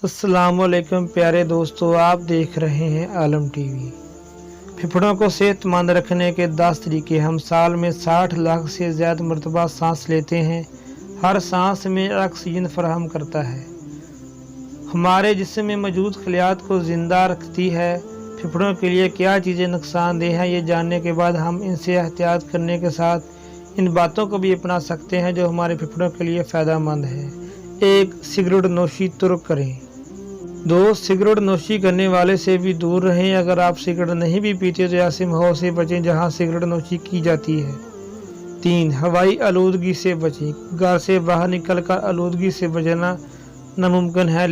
अस्सलाम वालेकुम प्यारे दोस्तों, आप देख रहे हैं आलम टीवी। फेफड़ों को सेहतमंद रखने के 10 तरीके। हम साल में 60 लाख से ज़्यादा मरतबा सांस लेते हैं। हर सांस में ऑक्सीजन फराहम करता है, हमारे जिस्म में मौजूद खलियात को ज़िंदा रखती है। फेफड़ों के लिए क्या चीज़ें नुकसानदेह हैं, ये जानने के बाद हम इनसे एहतियात करने के साथ इन बातों को भी अपना सकते हैं जो हमारे फेफड़ों के लिए फ़ायदेमंद है। 1. सिगरेट नोशी तुर्क करें। 2. सिगरेट नोशी करने वाले से भी दूर रहें। अगर आप सिगरेट नहीं भी पीते तो ऐसे माहौल से बचें जहां सिगरेट नोशी की जाती है। 3. हवाई आलूदगी से बचें। घर से बाहर निकलकर आलूदगी से बचना नामुमकिन है,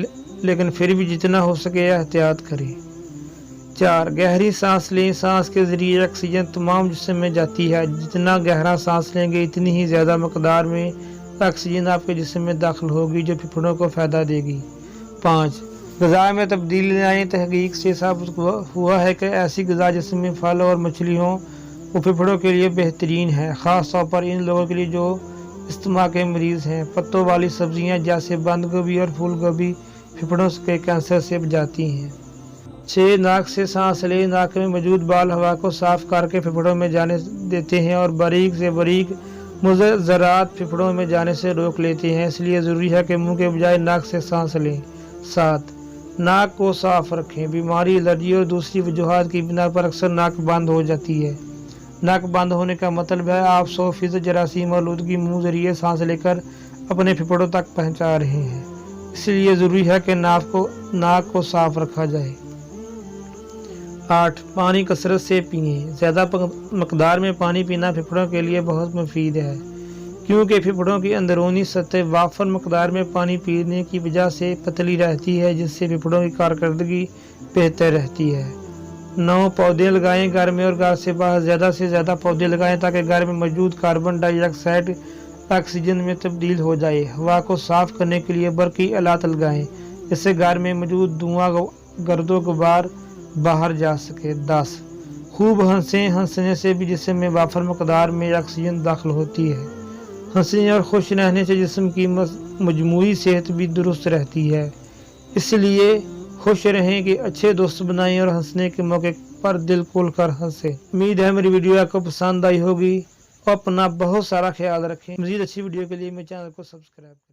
लेकिन फिर भी जितना हो सके एहतियात करें। 4. गहरी सांस लें। सांस के ज़रिए ऑक्सीजन तमाम जिस्म में जाती है। जितना गहरा सांस लेंगे इतनी ही ज़्यादा मकदार में ऑक्सीजन आपके जिस्म में दाखिल होगी, जो फेफड़ों को फ़ायदा देगी। 5. ग़िज़ा में तब्दीली लाएँ। तहक़ीक़ से साबित हुआ है कि ऐसी ग़िज़ा जिसमें फल और मछली हों वो फेफड़ों के लिए बेहतरीन है, ख़ास तौर पर इन लोगों के लिए जो अस्थमा के मरीज़ हैं। पत्तों वाली सब्ज़ियाँ जैसे बंद गोभी और फूल गोभी फेफड़ों के कैंसर से बचाती हैं। 6. नाक से सांस लें। नाक में मौजूद बाल हवा को साफ़ करके फेफड़ों में जाने देते हैं और बारीक से बारीक मुज़र्रात फेफड़ों में जाने से रोक लेते हैं, इसलिए ज़रूरी है कि मुंह के बजाय नाक से सांस लें। 7. नाक को साफ़ रखें। बीमारी, एलर्जी और दूसरी वजूहात की बिना पर अक्सर नाक बंद हो जाती है। नाक बंद होने का मतलब है आप 100% जरासीम आलूदगी मुँह ज़रिए सांस लेकर अपने फेफड़ों तक पहुँचा रहे हैं, इसलिए ज़रूरी है कि नाक को साफ़ रखा जाए। 8. पानी कसरत से पिएं। ज़्यादा मकदार में पानी पीना फेफड़ों के लिए बहुत मुफीद है, क्योंकि फेफड़ों की अंदरूनी सतह वाफर मकदार में पानी पीने की वजह से पतली रहती है, जिससे फेफड़ों की कारकर्दगी बेहतर रहती है। 9. पौधे लगाएं। घर में और घर से बाहर ज़्यादा से ज़्यादा पौधे लगाएं ताकि घर में मौजूद कार्बन डाइऑक्साइड ऑक्सीजन में तब्दील हो जाए। हवा को साफ़ करने के लिए बरक़ी आलात लगाएं, इससे घर में मौजूद धुआं, गर्दो गुबार बाहर जा सके। 10. खूब हंसें। हंसने से भी जिस्म में वाफर मकदार में ऑक्सीजन दाखिल होती है। हंसने और खुश रहने से जिस्म की मजमूई सेहत भी दुरुस्त रहती है, इसलिए खुश रहें कि अच्छे दोस्त बनाएं और हंसने के मौके पर दिल खोल कर हंसें। उम्मीद है मेरी वीडियो आपको पसंद आई होगी और अपना बहुत सारा ख्याल रखें। मज़ीद अच्छी वीडियो के लिए मेरे चैनल को सब्सक्राइब करें।